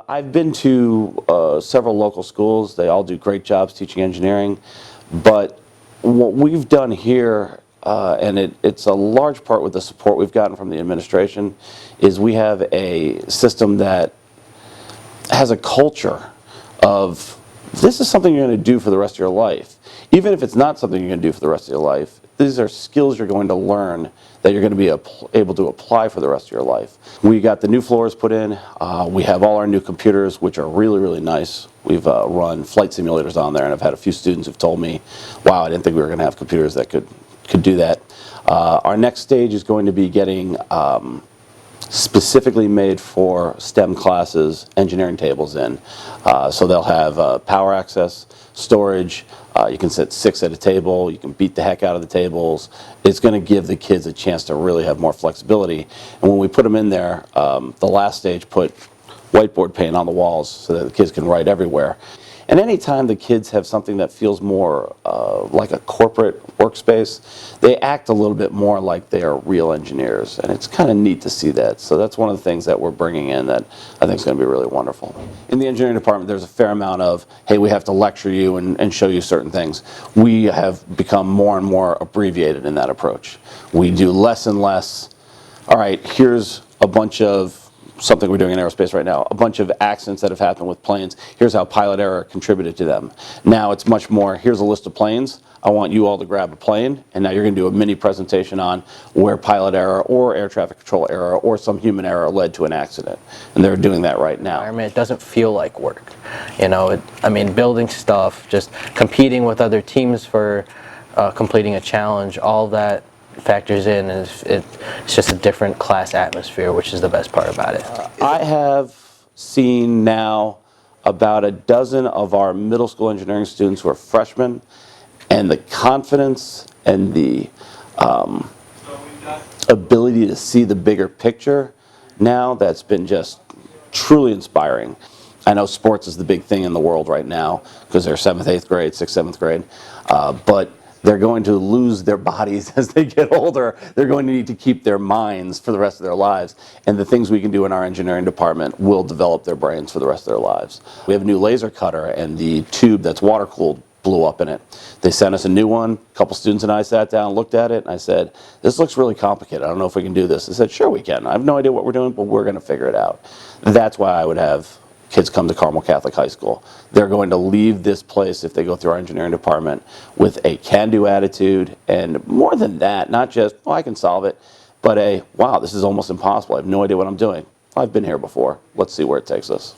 I've been to several local schools. They all do great jobs teaching engineering. But what we've done here, and it's a large part with the support we've gotten from the administration, is we have a system that has a culture of this is something you're going to do for the rest of your life. Even if it's not something you're going to do for the rest of your life, these are skills you're going to learn that you're going to be able to apply for the rest of your life. We got the new floors put in. We have all our new computers, which are really, really nice. We've run flight simulators on there, and I've had a few students who've told me, wow, I didn't think we were going to have computers that could do that. Our next stage is going to be getting specifically made for STEM classes engineering tables in. So they'll have power access, storage, you can sit 6 at a table, you can beat the heck out of the tables. It's going to give the kids a chance to really have more flexibility. And when we put them in there, the last stage put whiteboard paint on the walls so that the kids can write everywhere. And anytime the kids have something that feels more like a corporate workspace, they act a little bit more like they are real engineers. And it's kind of neat to see that. So that's one of the things that we're bringing in that I think is going to be really wonderful. In the engineering department, there's a fair amount of, hey, we have to lecture you and show you certain things. We have become more and more abbreviated in that approach. We do less and less, all right, here's a bunch of something we're doing in aerospace right now, a bunch of accidents that have happened with planes. Here's how pilot error contributed to them. Now it's much more, here's a list of planes. I want you all to grab a plane, and now you're going to do a mini presentation on where pilot error or air traffic control error or some human error led to an accident. And they're doing that right now. It doesn't feel like work. You know, I mean, building stuff, just competing with other teams for completing a challenge, all that factors in, and it's just a different class atmosphere, which is the best part about it. I have seen now about a dozen of our middle school engineering students who are freshmen, and the confidence and the ability to see the bigger picture now, that's been just truly inspiring. I know sports is the big thing in the world right now because they're 7th, 8th grade, 6th, 7th grade, but they're going to lose their bodies as they get older. They're going to need to keep their minds for the rest of their lives. And the things we can do in our engineering department will develop their brains for the rest of their lives. We have a new laser cutter, and the tube that's water cooled blew up in it. They sent us a new one. A couple students and I sat down and looked at it, and I said, this looks really complicated. I don't know if we can do this. They said, sure we can. I have no idea what we're doing, but we're going to figure it out. That's why I would have kids come to Carmel Catholic High School. They're going to leave this place, if they go through our engineering department, with a can-do attitude, and more than that, not just, oh, I can solve it, but a, wow, this is almost impossible. I have no idea what I'm doing. I've been here before. Let's see where it takes us.